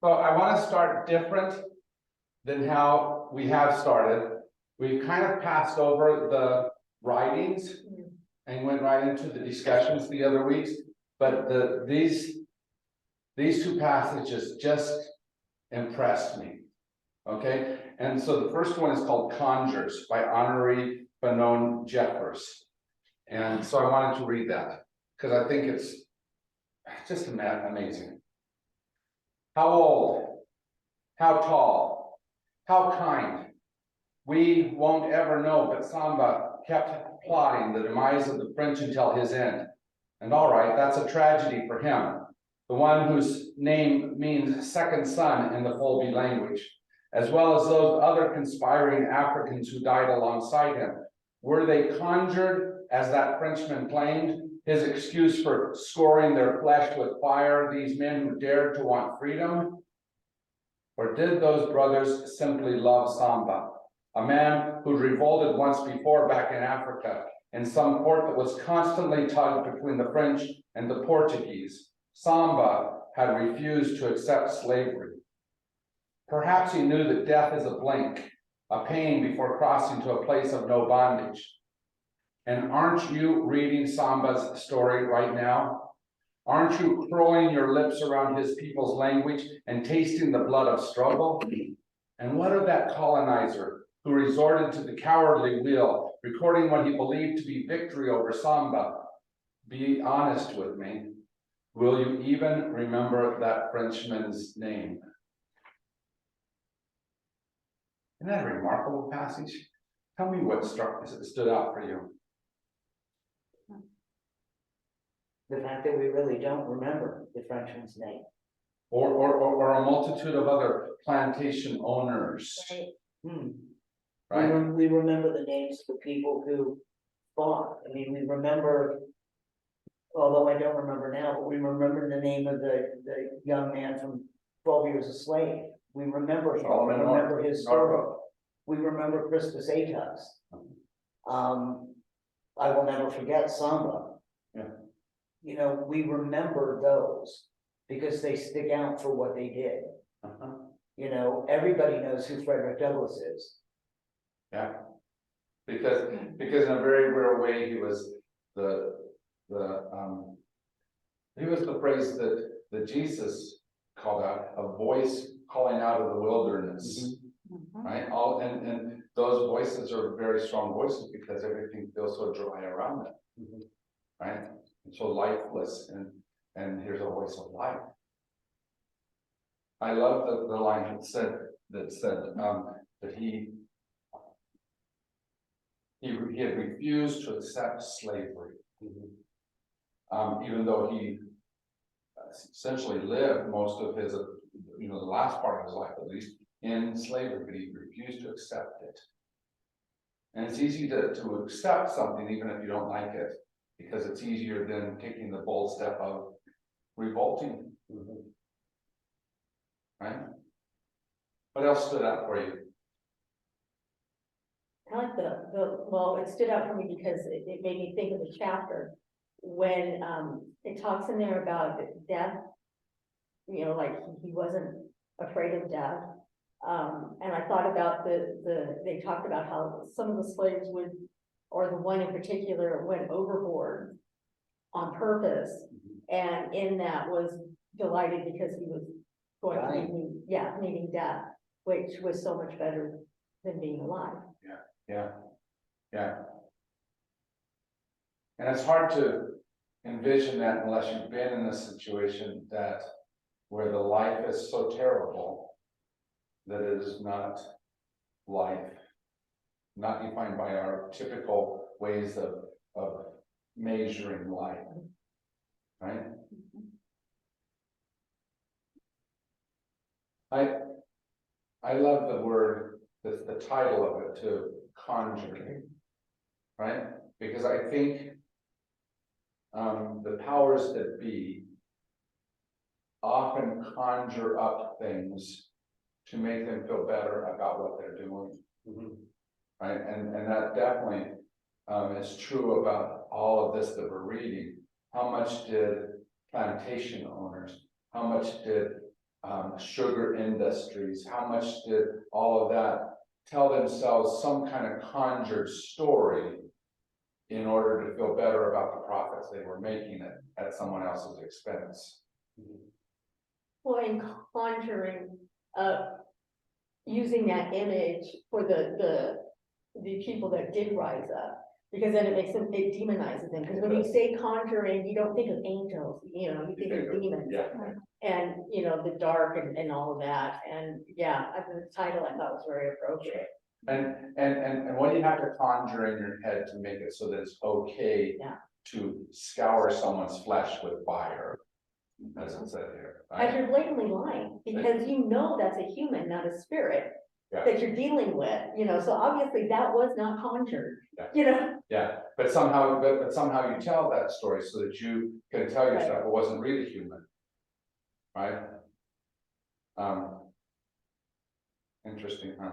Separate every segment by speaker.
Speaker 1: So I want to start different than how we have started. We've kind of passed over the writings and went right into the discussions the other weeks, but these two passages just impressed me. Okay, and so the first one is called Conjures by Honoré Fanonne Jeffers. And so I wanted to read that because I think it's just amazing. How old, how tall, how kind. We won't ever know, but Samba kept plotting the demise of the French until his end. And all right, that's a tragedy for him, the one whose name means second son in the Fulbe language, as well as those other conspiring Africans who died alongside him. Were they conjured, as that Frenchman claimed, his excuse for scoring their flesh with fire, these men who dared to want freedom? Or did those brothers simply love Samba, a man who'd revolted once before back in Africa, in some port that was constantly tugged between the French and the Portuguese? Samba had refused to accept slavery. Perhaps he knew that death is a blink, a pain before crossing to a place of no bondage. And aren't you reading Samba's story right now? Aren't you curling your lips around his people's language and tasting the blood of struggle? And what of that colonizer who resorted to the cowardly wheel, recording what he believed to be victory over Samba? Be honest with me. Will you even remember that Frenchman's name? Isn't that a remarkable passage? Tell me what stood out for you.
Speaker 2: The fact that we really don't remember the Frenchman's name.
Speaker 1: Or a multitude of other plantation owners.
Speaker 2: Right.
Speaker 1: Right?
Speaker 2: We remember the names of the people who fought. I mean, we remember, although I don't remember now, but we remember the name of the young man from 12 Years a Slave. We remember him. We remember his story. We remember Crispus Attucks. I will never forget Samba.
Speaker 1: Yeah.
Speaker 2: You know, we remember those because they stick out for what they did. You know, everybody knows who Frederick Douglass is.
Speaker 1: Yeah, because in a very rare way he was the phrase that Jesus called out, a voice calling out of the wilderness. Right? And those voices are very strong voices because everything feels so dry around them. Right? And so lifeless, and here's a voice of life. I love the line that said that he had refused to accept slavery, even though he essentially lived most of his, the last part of his life at least, in slavery, but he refused to accept it. And it's easy to accept something even if you don't like it, because it's easier than taking the bold step of revolting. Right? What else stood out for you?
Speaker 3: I like well, it stood out for me because it made me think of the chapter when it talks in there about death, like he wasn't afraid of death. And I thought about they talked about how some of the slaves would, or the one in particular, went overboard on purpose, and in that was delighted because he was going to meeting death, which was so much better than being alive. Yeah.
Speaker 1: And it's hard to envision that unless you've been in a situation where the life is so terrible that it is not life, not defined by our typical ways of measuring life, right? I love the word, the title of it too, conjuring, right? Because I think the powers that be often conjure up things to make them feel better about what they're doing, right? And that definitely is true about all of this that we're reading. How much did plantation owners, how much did sugar industries, how much did all of that tell themselves some kind of conjured story in order to feel better about the profits they were making at someone else's expense?
Speaker 3: Well, in conjuring, using that image for the people that did rise up. Because then it makes them, it demonizes them, because when you say conjuring, you don't think of angels, you know, you think of demons.
Speaker 1: Yeah.
Speaker 3: And, you know, the dark and all of that, and yeah, the title I thought was very appropriate.
Speaker 1: And what do you have to conjure in your head to make it so that it's okay
Speaker 3: Yeah.
Speaker 1: to scour someone's flesh with fire, as it said here,
Speaker 3: As
Speaker 1: right?
Speaker 3: you're blatantly lying, because you know that's a human, not a spirit.
Speaker 1: Yeah.
Speaker 3: That you're dealing with, you know, so obviously that was not conjured,
Speaker 1: Yeah.
Speaker 3: you know.
Speaker 1: Yeah, but somehow you tell that story so that you can tell yourself it wasn't really human. Right? Interesting, huh?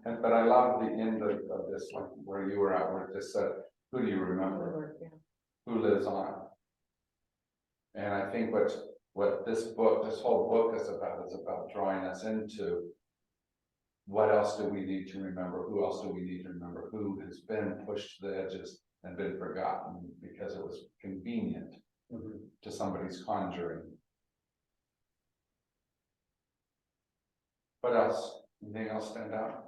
Speaker 1: But I love the end of this, like where you were at, where it just said, who do you remember?
Speaker 3: Yeah.
Speaker 1: Who lives on? And I think what this whole book is about drawing us into what else do we need to remember? Who else do we need to remember? Who has been pushed to the edges and been forgotten because it was convenient to somebody's conjuring? What else? Anything else stand out?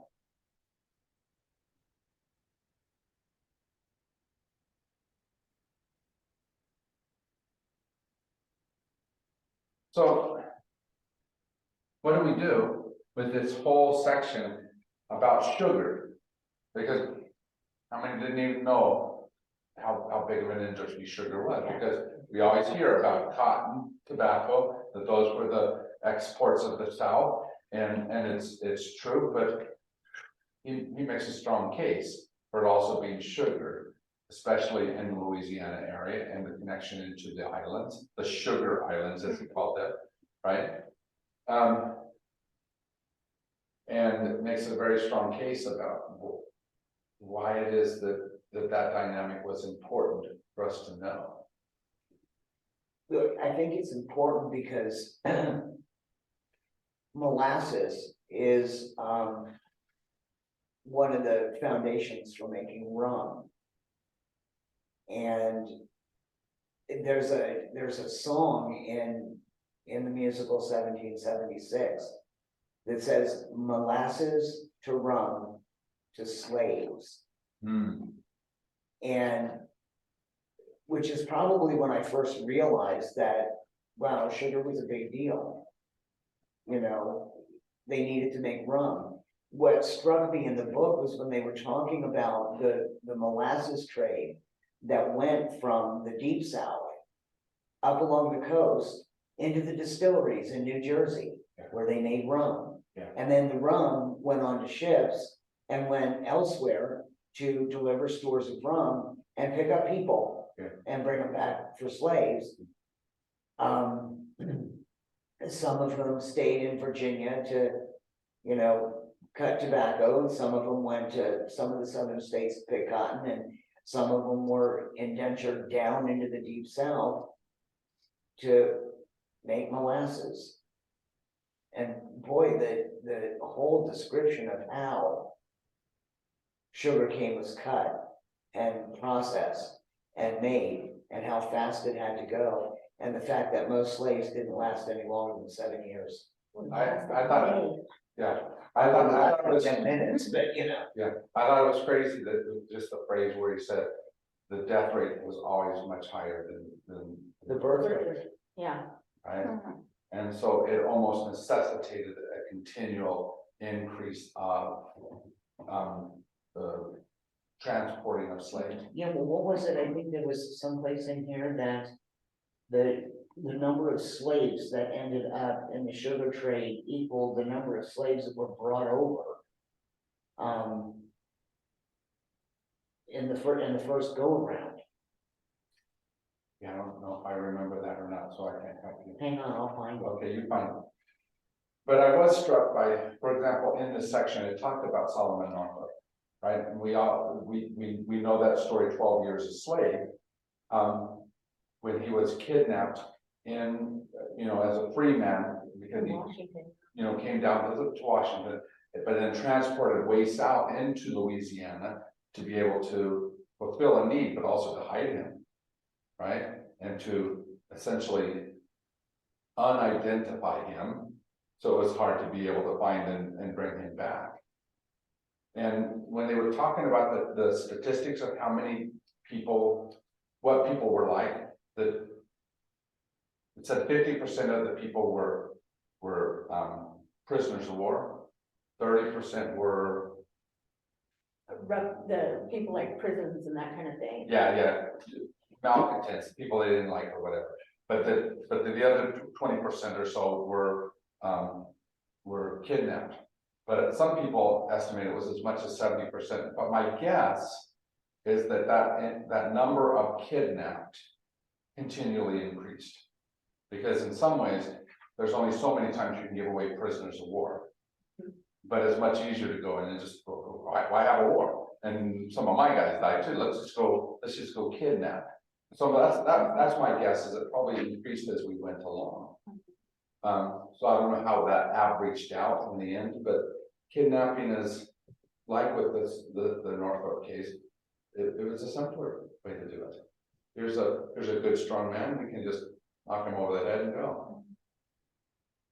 Speaker 1: So, what do we do with this whole section about sugar? Because how many didn't even know how big of an industry sugar was? Because we always hear about cotton, tobacco, that those were the exports of the South, and it's true, but he makes a strong case for it also being sugar, especially in the Louisiana area and the connection into the islands, the sugar islands, as he called it, right? And it makes a very strong case about why it is that dynamic was important for us to know.
Speaker 2: Look, I think it's important because molasses is one of the foundations for making rum. And there's a song in the musical 1776 that says molasses to rum to slaves. And which is probably when I first realized that, wow, sugar was a big deal. You know, they needed to make rum. What struck me in the book was when they were talking about the molasses trade that went from the Deep South up along the coast into the distilleries in New Jersey, where they made rum. And then the rum went on to ships and went elsewhere to deliver stores of rum and pick up people and bring them back for slaves. Some of them stayed in Virginia to, you know, cut tobacco, and some of them went to some of the southern states to pick cotton, and some of them were indentured down into the Deep South to make molasses. And boy, the whole description of how sugarcane was cut and processed and made and how fast it had to go, and the fact that most slaves didn't last any longer than 7 years.
Speaker 1: I thought, yeah, I thought it was
Speaker 2: 10 minutes, but you know.
Speaker 1: Yeah, I thought it was crazy that just the phrase where he said the death rate was always much higher than
Speaker 2: The birth rate.
Speaker 3: Yeah.
Speaker 1: right? And so it almost necessitated a continual increase of the transporting of slaves.
Speaker 2: Yeah, well, what was it? I think there was someplace in here that the number of slaves that ended up in the sugar trade equaled the number of slaves that were brought over. In the first go around.
Speaker 1: Yeah, I don't know if I remember that or not, so I can't help you.
Speaker 2: Hang on, I'll find it.
Speaker 1: Okay, you find it. But I was struck by, for example, in this section, it talked about Solomon Northup, right? And we know that story, 12 Years a Slave, when he was kidnapped in, as a free man, because he,
Speaker 3: Washington.
Speaker 1: came down to Washington, but then transported way south into Louisiana to be able to fulfill a need, but also to hide him, right? And to essentially unidentify him, so it was hard to be able to find and bring him back. And when they were talking about the statistics of how many people, what people were like, that it said 50% of the people were prisoners of war, 30% were
Speaker 3: The people like prisons and that kind of thing.
Speaker 1: malcontents, people they didn't like or whatever. But the other 20% or so were kidnapped. But some people estimate it was as much as 70%. But my guess is that number of kidnapped continually increased. Because in some ways, there's only so many times you can give away prisoners of war. But it's much easier to go in and just go, why have a war? And some of my guys died too. Let's just go kidnap. So that's my guess, is it probably increased as we went along. So I don't know how that averaged out in the end, but kidnapping is like with the Northrop case. It was a simpler way to do it. Here's a good strong man. We can just knock him over the head and go.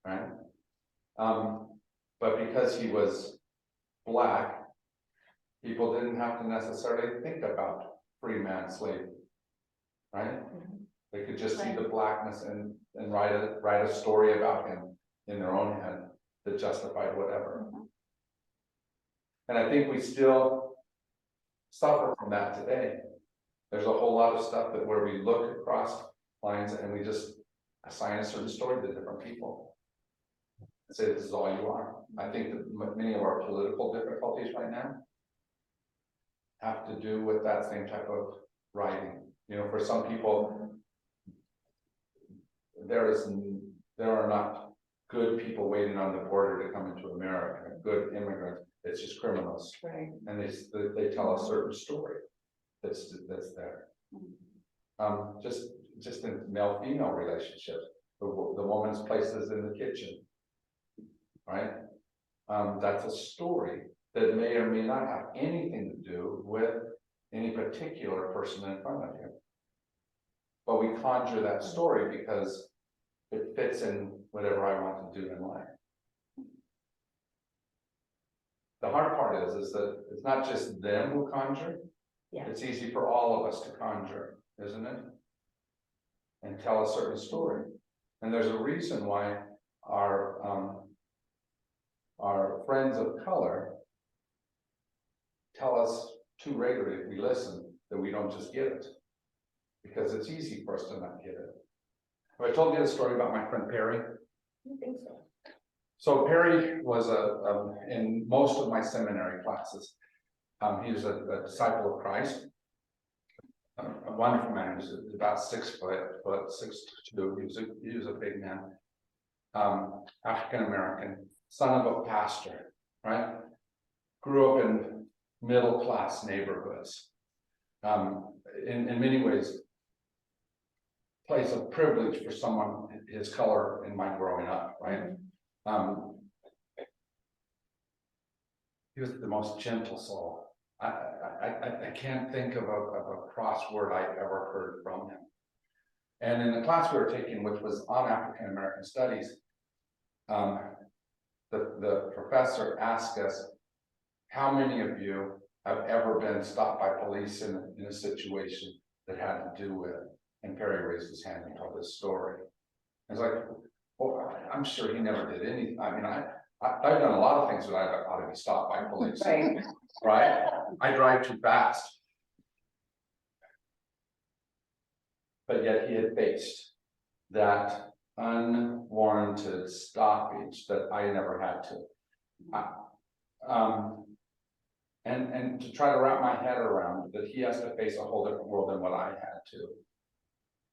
Speaker 1: Right? But because he was black, people didn't have to necessarily think about free man slave. Right? They could just see the blackness and write a story about him in their own head that justified whatever. And I think we still suffer from that today. There's a whole lot of stuff that where we look across lines and we just assign a certain story to different people. And say this is all you are. I think that many of our political difficulties right now have to do with that same type of writing. For some people, there are not good people waiting on the border to come into America, good immigrants. It's just criminals,
Speaker 3: Right.
Speaker 1: and they tell a certain story that's there. Just in male-female relationships, the woman's place is in the kitchen, right? That's a story that may or may not have anything to do with any particular person in front of you. But we conjure that story because it fits in whatever I want to do in life. The hard part is that it's not just them who conjure.
Speaker 3: Yeah.
Speaker 1: It's easy for all of us to conjure, isn't it? And tell a certain story. And there's a reason why our friends of color tell us too regularly, if we listen, that we don't just get it. Because it's easy for us to not get it. Have I told you the story about my friend Perry?
Speaker 3: I don't think so.
Speaker 1: So Perry was in most of my seminary classes. He was a disciple of Christ. A wonderful man. He was about 6 foot 6'2". He was a big man. African American, son of a pastor, right? Grew up in middle class neighborhoods. In many ways, place of privilege for someone his color in my growing up, right? He was the most gentle soul. I can't think of a cross word I ever heard from him. And in the class we were taking, which was on African American Studies, the professor asked us, how many of you have ever been stopped by police in a situation that had to do with, and Perry raised his hand and told his story. I was like, well, I'm sure he never did anything. I mean, I've done a lot of things that I ought to be stopped by police.
Speaker 3: Right.
Speaker 1: Right? I drive too fast. But yet he had faced that unwarranted stoppage that I never had to. And to try to wrap my head around that he has to face a whole different world than what I had to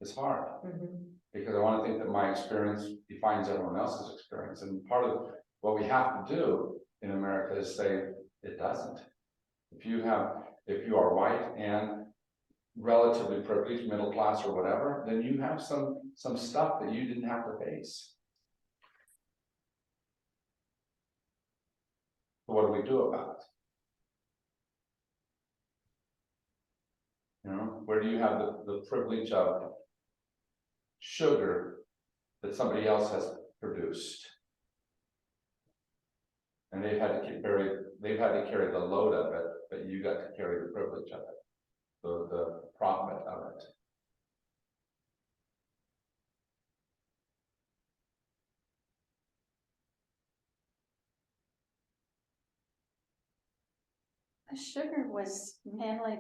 Speaker 1: is hard. Because I want to think that my experience defines everyone else's experience. And part of what we have to do in America is say it doesn't. If you are white and relatively privileged, middle class or whatever, then you have some stuff that you didn't have to face. So what do we do about it? You know, where do you have the privilege of sugar that somebody else has produced? And they've had to carry the load of it, but you got to carry the privilege of it, the profit of it.
Speaker 4: Sugar was mainly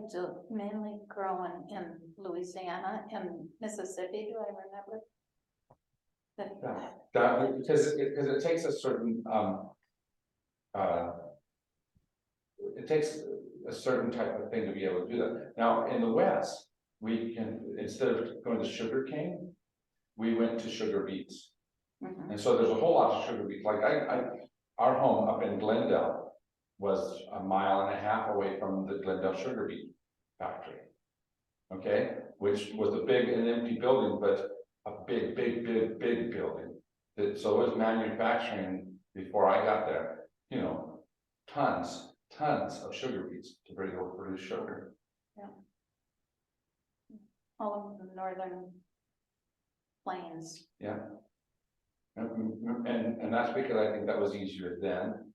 Speaker 4: grown in Louisiana and Mississippi, do I remember?
Speaker 1: Because it takes a certain it takes a certain type of thing to be able to do that. Now, in the West, we can, instead of going to sugar cane, we went to sugar beets.
Speaker 4: Mhm.
Speaker 1: And so there's a whole lot of sugar beets. Like our home up in Glendale was 1.5 miles away from the Glendale sugar beet factory. Okay, which was a big and empty building, but a big building. So it was manufacturing before I got there, you know, tons of sugar beets to be able to produce sugar.
Speaker 4: All of the northern plains.
Speaker 1: Yeah. And that's because I think that was easier then,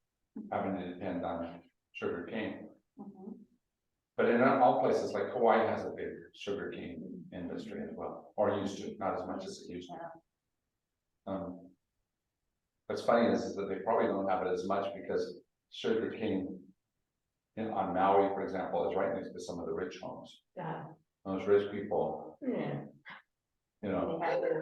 Speaker 1: having to depend on sugar cane.
Speaker 4: Mhm.
Speaker 1: But in all places, like Hawaii has a big sugar cane industry as well, or used to, not as much as it used to. What's funny is that they probably don't have it as much because sugar cane on Maui, for example, is right next to some of the rich homes.
Speaker 3: Yeah.
Speaker 1: Those rich people,
Speaker 3: Yeah.
Speaker 1: you know.
Speaker 4: They have their,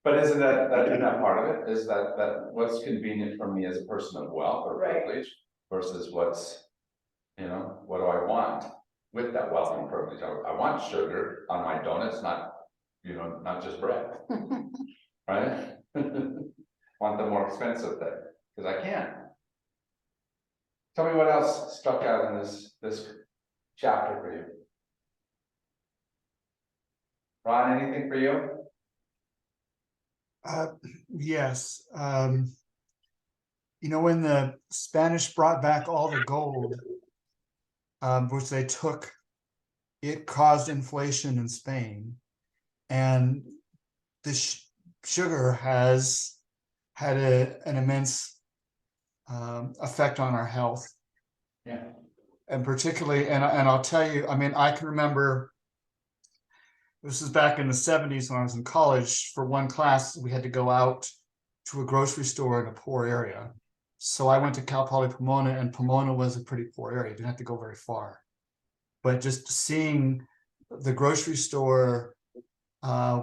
Speaker 1: But isn't that part of it? Is that what's convenient for me as a person of wealth or
Speaker 3: Right.
Speaker 1: privilege versus what's, you know, what do I want with that wealth and privilege? I want sugar on my donuts, not, you know, not just bread, right? Want the more expensive thing, because I can. Tell me what else stuck out in this chapter for you. Ron, anything for you?
Speaker 5: Yes. You know, when the Spanish brought back all the gold, which they took, it caused inflation in Spain. And the sugar has had an immense effect on our health.
Speaker 1: Yeah.
Speaker 5: And particularly, and I'll tell you, I mean, I can remember, this is back in the 70s when I was in college. For one class, we had to go out to a grocery store in a poor area. So I went to Cal Poly Pomona, and Pomona was a pretty poor area. You didn't have to go very far. But just seeing the grocery store,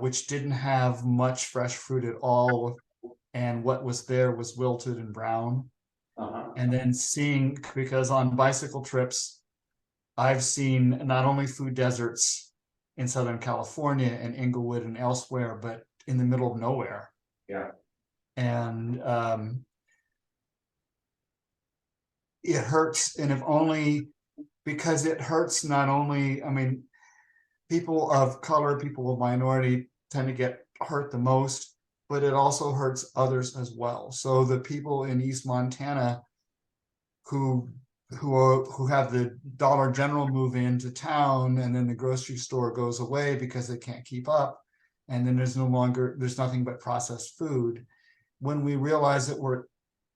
Speaker 5: which didn't have much fresh fruit at all, and what was there was wilted and brown. And then seeing, because on bicycle trips, I've seen not only food deserts in Southern California and Inglewood and elsewhere, but in the middle of nowhere.
Speaker 1: Yeah.
Speaker 5: And it hurts, and if only because it hurts not only, I mean, people of color, people of minority tend to get hurt the most, but it also hurts others as well. So the people in East Montana who have the Dollar General move into town, and then the grocery store goes away because they can't keep up, and then there's nothing but processed food. When we realize that we're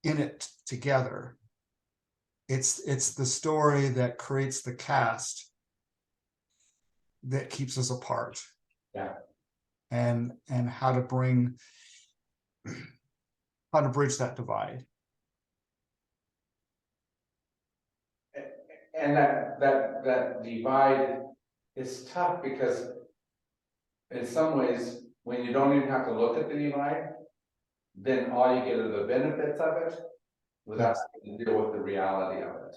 Speaker 5: in it together, it's the story that creates the cast that keeps us apart.
Speaker 1: Yeah.
Speaker 5: And how to bridge that divide.
Speaker 1: And that divide is tough because in some ways, when you don't even have to look at the divide, then all you get are the benefits of it without having to deal with the reality of it.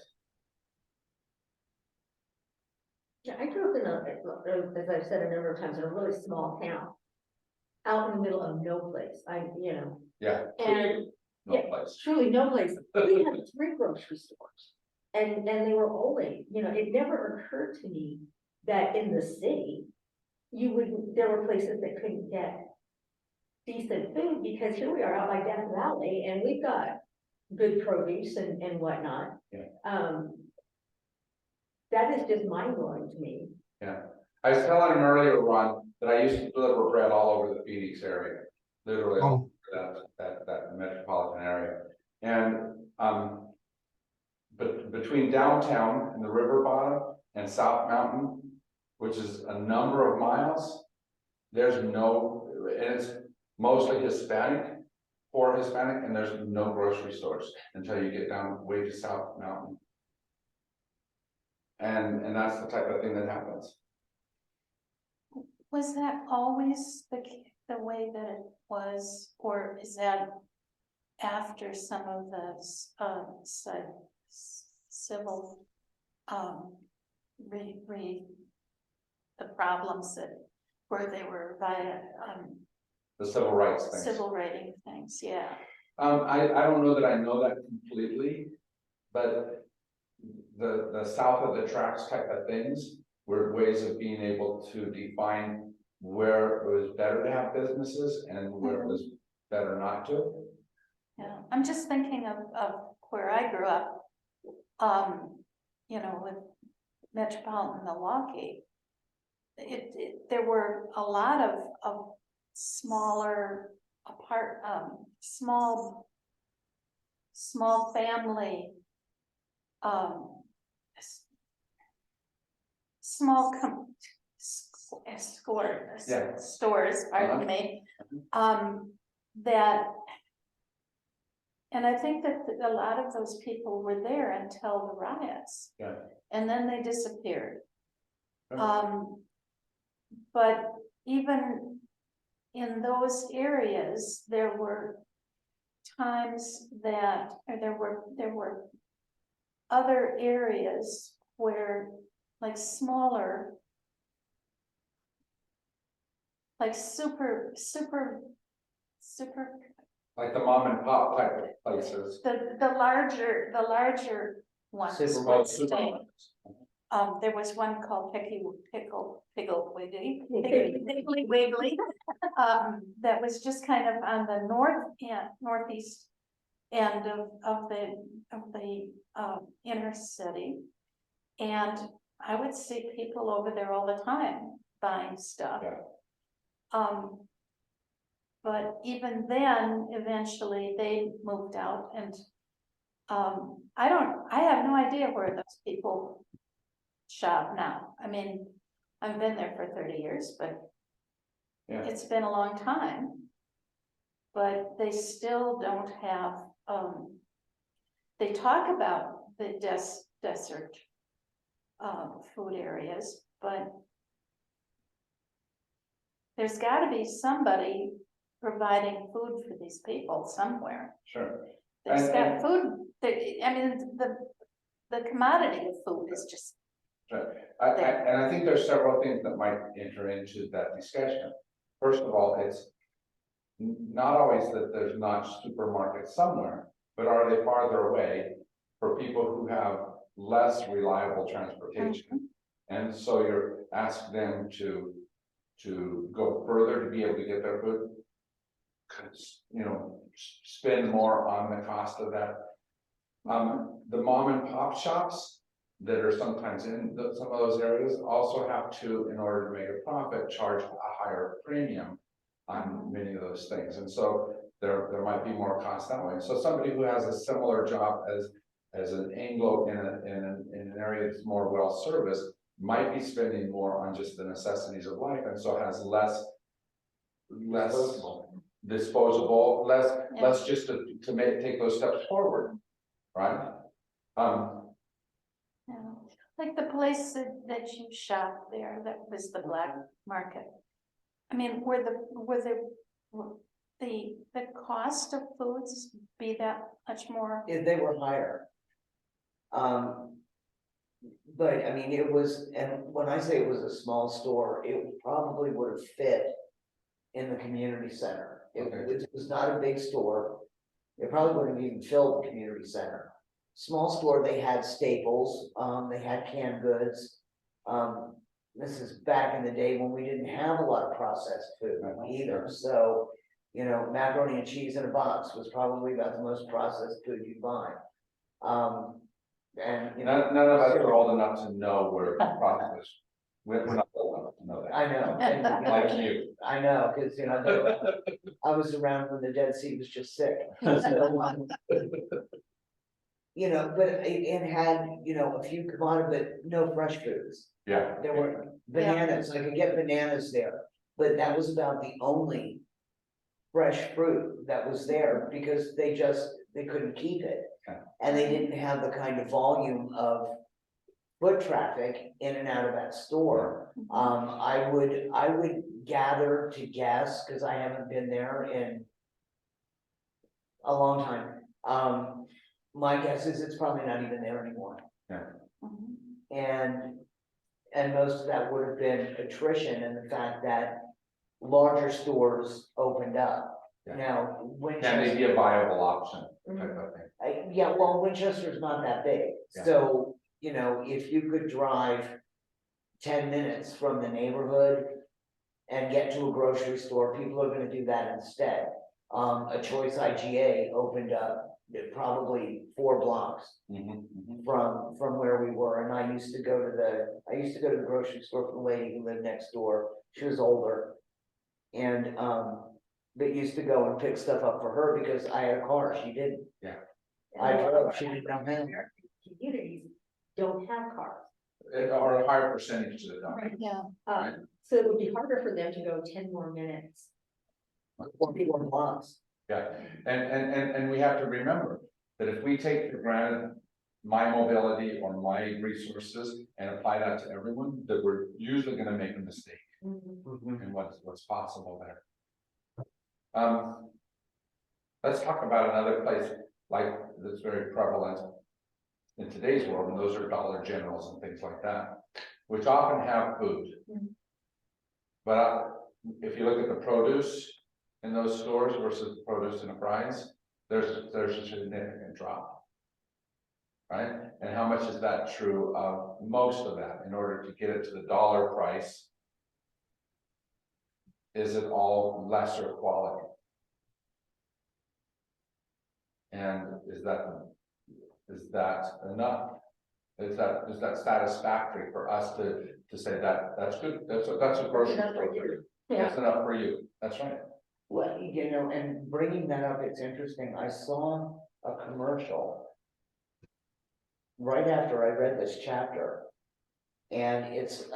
Speaker 3: Yeah, I grew up in as I've said a number of times, in a really small town. Out in the middle of no place,
Speaker 1: Yeah.
Speaker 3: and
Speaker 1: No
Speaker 3: yeah.
Speaker 1: place.
Speaker 3: truly no place. We had 3 grocery stores. And they were only, it never occurred to me that in the city, there were places that couldn't get decent food, because here we are out by Death Valley, and we've got good produce and whatnot.
Speaker 1: Yeah.
Speaker 3: That is just mind blowing to me.
Speaker 1: I was telling him earlier, Ron, that I used to deliver bread all over the Phoenix area, literally all over that metropolitan area. And, but between downtown and the river bottom and South Mountain, which is a number of miles, there's no, and it's mostly Hispanic, for Hispanic, and there's no grocery stores until you get down way to South Mountain. And that's the type of thing that happens.
Speaker 4: Was that always the way that it was, or is that after some of the civil the problems that where they were via
Speaker 1: The civil rights thing.
Speaker 4: civil rating things, yeah.
Speaker 1: I don't know that I know that completely, but the south of the tracks type of things were ways of being able to define where it was better to have businesses and where it was better not to.
Speaker 4: Yeah, I'm just thinking of where I grew up, with metropolitan Milwaukee. There were a lot of smaller small family, small stores, pardon me, that, and I think that a lot of those people were there until the riots.
Speaker 1: Yeah.
Speaker 4: And then they disappeared.
Speaker 1: Okay.
Speaker 4: But even in those areas, there were times that, or there were other areas where, like smaller, like super
Speaker 1: Like the mom and pop type of places.
Speaker 4: the larger ones.
Speaker 2: Supermarket.
Speaker 1: Supermarkets.
Speaker 4: There was one called Piggly Wiggly, that was just kind of on the northeast end of the inner city. And I would see people over there all the time buying stuff.
Speaker 1: Yeah.
Speaker 4: But even then, eventually they moved out, and I have no idea where those people shop now. I mean, I've been there for 30 years, but
Speaker 1: Yeah.
Speaker 4: it's been a long time. But they still don't have, they talk about the desert food areas, but there's got to be somebody providing food for these people somewhere.
Speaker 1: Sure.
Speaker 4: There's
Speaker 1: And-
Speaker 4: got food, I mean, the commodity of food is just,
Speaker 1: And I think there's several things that might enter into that discussion. First of all, it's not always that there's not supermarkets somewhere, but are they farther away for people who have less reliable transportation? And so you're asking them to go further to be able to get their food. Spend more on the cost of that. The mom and pop shops that are sometimes in some of those areas also have to, in order to make a profit, charge a higher premium on many of those things. And so there might be more cost that way. So somebody who has a similar job as an Anglo in an area that's more well serviced might be spending more on just the necessities of life, and so has less disposable, less just to take those steps forward, right?
Speaker 4: like the place that you shop there, that was the black market. I mean, were the cost of foods be that much more?
Speaker 2: They were higher. But I mean, it was, and when I say it was a small store, it probably would have fit in the community center. It was not a big store. It probably wouldn't even fill the community center. small store, they had staples, they had canned goods. This is back in the day when we didn't have a lot of processed food either, so, you know, macaroni and cheese in a box was probably about the most processed food you'd buy. And, you know.
Speaker 1: None of us are old enough to know where the process, we're not old enough to know that,
Speaker 2: I know. and, you know,
Speaker 1: like you.
Speaker 2: I know, cause you know, I was around when the Dead Sea was just sick. So, you know, but it had, you know, a few commodities, but no fresh foods.
Speaker 1: Yeah,
Speaker 2: There were bananas, I could get bananas there, but that was about the only fresh fruit that was there because they couldn't keep it.
Speaker 1: Okay.
Speaker 2: And they didn't have the kind of volume of foot traffic in and out of that store. I would gather to guess, cause I haven't been there in a long time. My guess is it's probably not even there anymore.
Speaker 4: Mhm.
Speaker 2: And most of that would have been attrition and the fact that larger stores opened up.
Speaker 1: Yeah.
Speaker 2: Now,
Speaker 1: can they
Speaker 2: Winchester,
Speaker 1: be a viable option type
Speaker 3: Mhm.
Speaker 1: of thing?
Speaker 2: yeah, well, Winchester's not that big,
Speaker 1: Yeah.
Speaker 2: so, you know, if you could drive 10 minutes from the neighborhood and get to a grocery store, people are gonna do that instead. A Choice IGA opened up probably 4 blocks from where we were, and I used to go to the grocery store for the lady who lived next door. She was older. And, but used to go and pick stuff up for her because I had a car, she didn't. I drove, she didn't have one.
Speaker 3: Communities don't have cars,
Speaker 1: Or a higher percentage that don't.
Speaker 4: Yeah,
Speaker 3: so it would be harder for them to go 10 more minutes.
Speaker 2: Or people in blocks.
Speaker 1: Yeah, and we have to remember that if we take for granted my mobility or my resources and apply that to everyone, that we're usually gonna make a mistake in what's possible there. Let's talk about another place like that's very prevalent in today's world, and those are Dollar Generals and things like that, which often have food. But if you look at the produce in those stores versus the produce in a Fry's, there's a significant drop. Right? And how much is that true of most of that in order to get it to the dollar price? Is it all lesser quality? And is that enough? Is that satisfactory for us to say that that's good? That's a grocery store. That's enough for you. That's right.
Speaker 2: Well, you know, and bringing that up, it's interesting, I saw a commercial right after I read this chapter, and it's,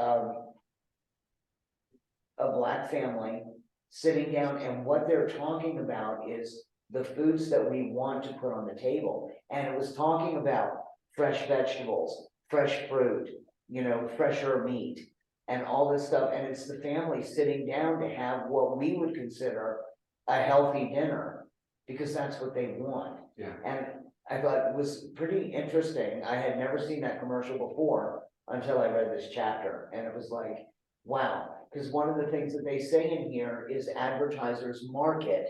Speaker 2: a Black family sitting down, and what they're talking about is the foods that we want to put on the table, and it was talking about fresh vegetables, fresh fruit, you know, fresher meat, and all this stuff, and it's the family sitting down to have what we would consider a healthy dinner, because that's what they want.
Speaker 1: Yeah.
Speaker 2: And I thought it was pretty interesting, I had never seen that commercial before until I read this chapter, and it was like, wow, because one of the things that they say in here is advertisers market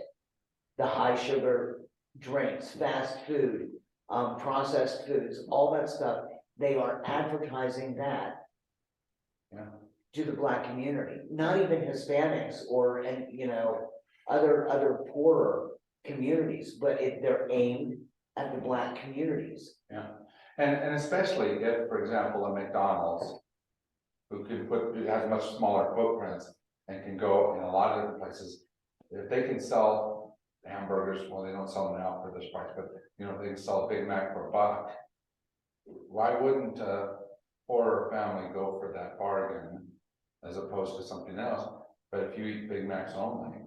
Speaker 2: the high sugar drinks, fast food, processed foods, all that stuff, they are advertising that to the Black community, not even Hispanics or, and you know, other poorer communities, but they're aimed at the Black communities.
Speaker 1: Yeah, and especially if, for example, a McDonald's, who has much smaller footprints and can go in a lot of different places, if they can sell hamburgers, well, they don't sell them out for this price, but you know, they can sell a Big Mac for $1. Why wouldn't a poorer family go for that bargain as opposed to something else? But if you eat Big Macs only,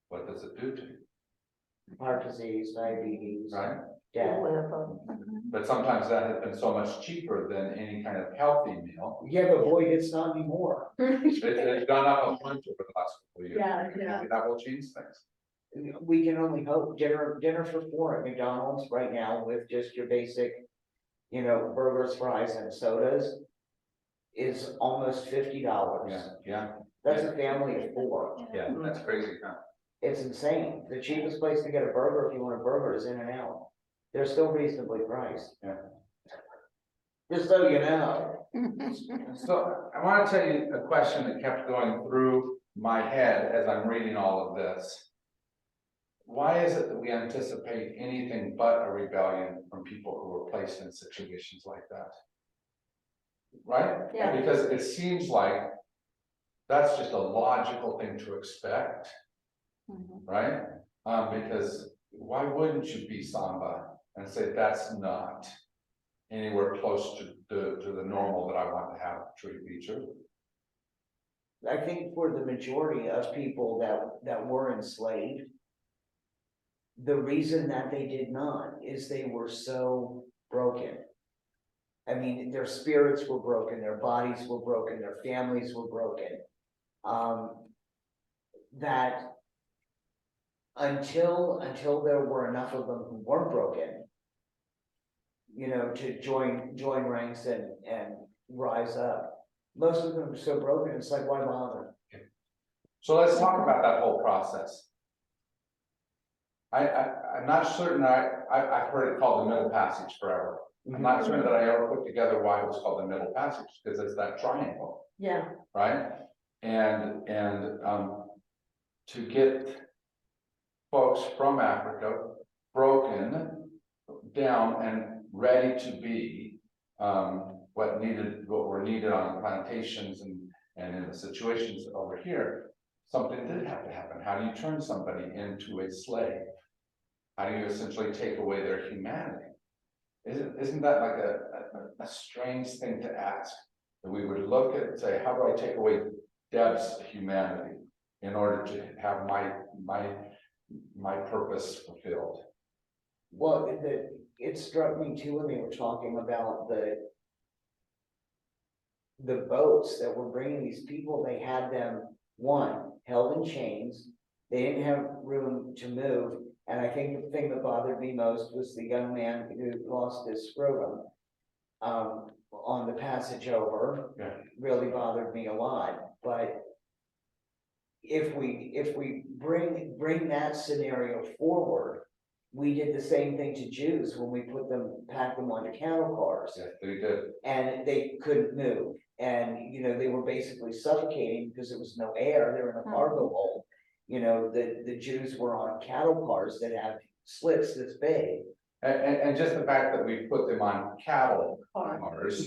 Speaker 1: what does it do to you?
Speaker 2: Heart disease, diabetes,
Speaker 1: Right?
Speaker 2: death.
Speaker 1: But sometimes that has been so much cheaper than any kind of healthy meal.
Speaker 2: Yeah, but boy, it's not anymore.
Speaker 1: It's gone up a bunch over the last couple of years.
Speaker 3: Yeah.
Speaker 1: That will change things.
Speaker 2: We can only hope. Dinner for 4 at McDonald's right now with just your basic, you know, burgers, fries, and sodas is almost $50.
Speaker 1: Yeah,
Speaker 2: That's a family of 4.
Speaker 1: that's crazy, huh?
Speaker 2: It's insane. The cheapest place to get a burger, if you want a burger, is In-N-Out. they're still reasonably priced.
Speaker 1: Yeah.
Speaker 2: Just so you know.
Speaker 1: So I want to tell you a question that kept going through my head as I'm reading all of this. Why is it that we anticipate anything but a rebellion from people who were placed in situations like that? Right?
Speaker 3: Yeah.
Speaker 1: Because it seems like that's just a logical thing to expect,
Speaker 4: Mhm.
Speaker 1: right? Because why wouldn't you be Samba and say that's not anywhere close to the normal that I want to have treat feature?
Speaker 2: I think for the majority of people that were enslaved, the reason that they did not is they were so broken. I mean, their spirits were broken, their bodies were broken, their families were broken. That until there were enough of them who weren't broken, you know, to join ranks and rise up. Most of them are so broken, it's like, why bother?
Speaker 1: So let's talk about that whole process. I'm not certain I've heard it called the Middle Passage forever. I'm not certain that I ever put together why it was called the Middle Passage, because it's that triangle,
Speaker 3: Yeah,
Speaker 1: right? And to get folks from Africa broken down and ready to be what were needed on the plantations and in the situations over here, something did have to happen. How do you turn somebody into a slave? How do you essentially take away their humanity? Isn't that like a strange thing to ask? That we would look at and say, how do I take away Deb's humanity in order to have my purpose fulfilled?
Speaker 2: Well, it struck me too when they were talking about the boats that were bringing these people. They had them, one, held in chains. They didn't have room to move. And I think the thing that bothered me most was the young man who lost his scrotum on the passage over.
Speaker 1: Yeah.
Speaker 2: Really bothered me a lot. But if we bring that scenario forward, we did the same thing to Jews when we packed them onto cattle cars.
Speaker 1: Yes, they did.
Speaker 2: And they couldn't move. And, you know, they were basically suffocating because there was no air. They were in a cargo hold. You know, the Jews were on cattle cars that have slits this big.
Speaker 1: And just the fact that we put them on cattle cars,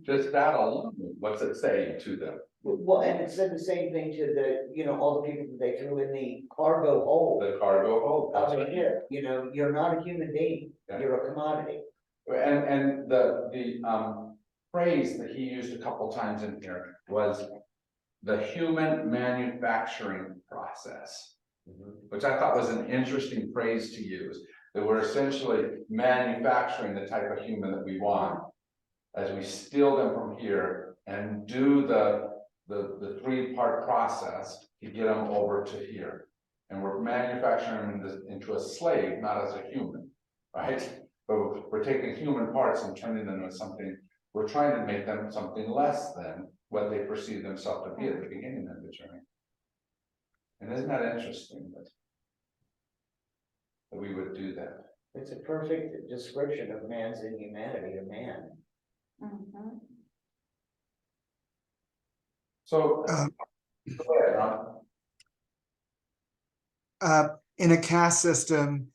Speaker 1: just that alone, what's it saying to them?
Speaker 2: Well, and it said the same thing to all the people that they threw in the cargo hold.
Speaker 1: The cargo hold. That's
Speaker 2: Over
Speaker 1: right.
Speaker 2: here, you know, you're not a human being,
Speaker 1: Yeah.
Speaker 2: you're a commodity.
Speaker 1: And the phrase that he used a couple times in here was the human manufacturing process, which I thought was an interesting phrase to use. That we're essentially manufacturing the type of human that we want as we steal them from here and do the three-part process to get them over to here. And we're manufacturing them into a slave, not as a human, right? But we're taking human parts and turning them into something, we're trying to make them something less than what they perceive themselves to be at the beginning of the journey. And isn't that interesting that we would do that?
Speaker 2: It's a perfect description of man's inhumanity, of man.
Speaker 4: Mhm.
Speaker 1: So, go ahead, Ron.
Speaker 5: In a caste system,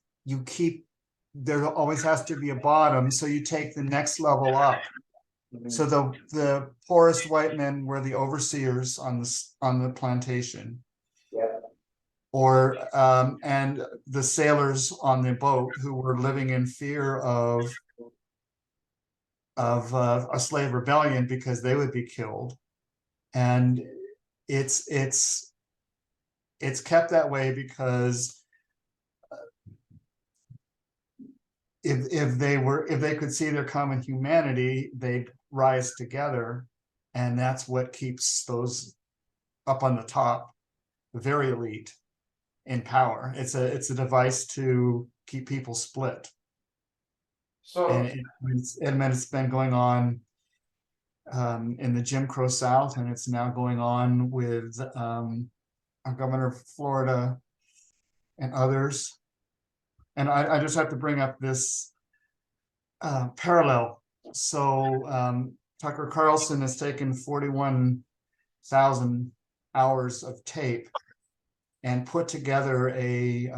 Speaker 5: there always has to be a bottom, so you take the next level up. So the poorest white men were the overseers on the plantation.
Speaker 2: Yep.
Speaker 5: Or and the sailors on the boat who were living in fear of a slave rebellion because they would be killed. And it's kept that way because if they could see their common humanity, they'd rise together, and that's what keeps those up on the top, the very elite, in power. It's a device to keep people split.
Speaker 1: So,
Speaker 5: And it's been going on in the Jim Crow South, and it's now going on with our governor of Florida and others. And I just have to bring up this parallel. So Tucker Carlson has taken 41,000 hours of tape and put together a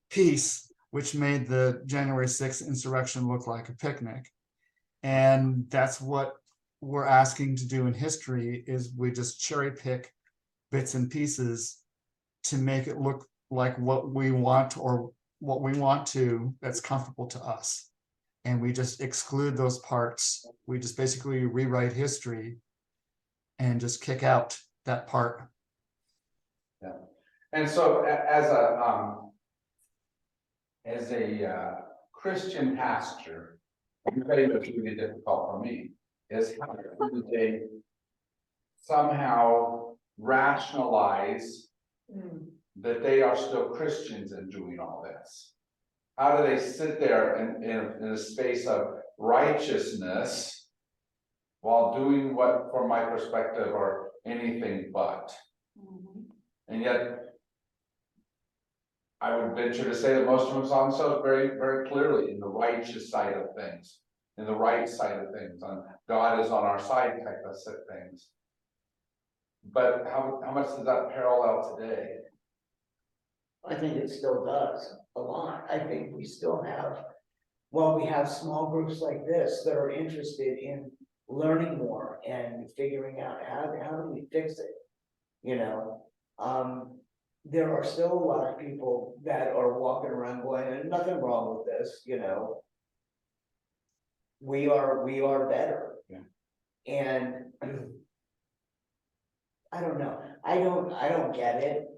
Speaker 5: piece which made the January 6th insurrection look like a picnic. And that's what we're asking to do in history, is we just cherry pick bits and pieces to make it look like what we want, or what we want to, that's comfortable to us. And we just exclude those parts. We just basically rewrite history and just kick out that part.
Speaker 1: And so as a Christian pastor, I'm very much really difficult for me, is how do they somehow rationalize that they are still Christians in doing all this? How do they sit there in a space of righteousness while doing what, from my perspective, are anything but? And yet, I would venture to say that most of them saw themselves very, very clearly in the righteous side of things, in the right side of things, on God is on our side type of things. But how much does that parallel today?
Speaker 2: I think it still does a lot. I think we still have, well, we have small groups like this that are interested in learning more and figuring out how do we fix it, you know? There are still a lot of people that are walking around going, "There's nothing wrong with this," you know. We are better.
Speaker 1: Yeah.
Speaker 2: And I don't know. I don't get it.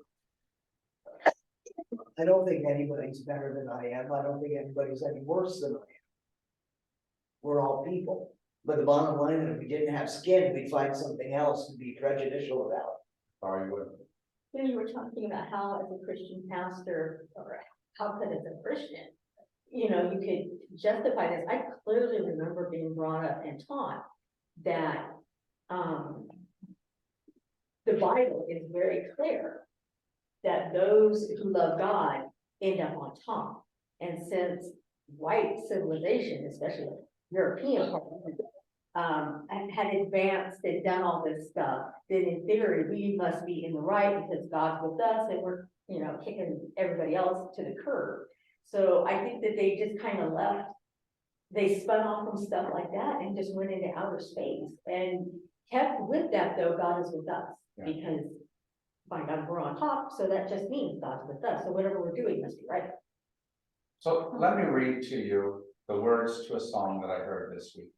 Speaker 2: I don't think anybody's better than I am. I don't think anybody's any worse than I am. We're all people. But the bottom line is, if we didn't have skin, we'd find something else to be prejudicial about.
Speaker 1: Sorry, what?
Speaker 3: When you were talking about how as a Christian pastor, or how could as a Christian, you know, you could justify this. I clearly remember being brought up and taught that the Bible is very clear that those who love God end up on top. And since white civilization, especially European part, had advanced and done all this stuff, then in theory, we must be in the right because God's with us and we're, you know, kicking everybody else to the curb. So I think that they just kind of left, they spun off from stuff like that and just went into outer space and kept with that, though, God is with us.
Speaker 1: Yeah.
Speaker 3: Because by God, we're on top, so that just means God's with us. So whatever we're doing must be right.
Speaker 1: So let me read to you the words to a song that I heard this week